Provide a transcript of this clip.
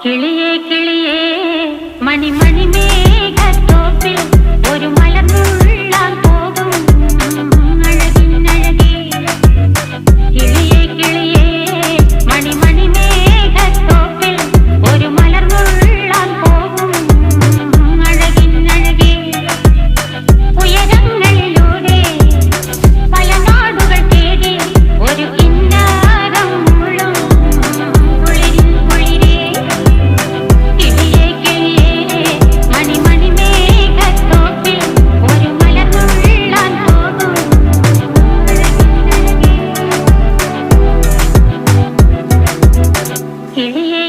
കിളിയേ കിളിയേ മണിമണി മേഘത്തോപ്പിൽ ഒരു മലർന്നുള്ളാൻ പോകും അഴകിനഴകേ. കിളിയേ കിളിയേ മണിമണി മേഘത്തോപ്പിൽ ഒരു മലർന്നുള്ളാൻ പോകും അഴകിനഴകേ. ഉയരങ്ങളിലൂടെ പല നാടുകൾ തേടി ഒരു കിന്നാരം മുഴും കുളിരിൻ കുളിരേ. കിളിയേ കിളിയേ മണിമണി മേഘത്തോപ്പിൽ ഒരു മലർന്നുള്ളാൻ പോകും അഴകിനഴകേ. കിളിയേ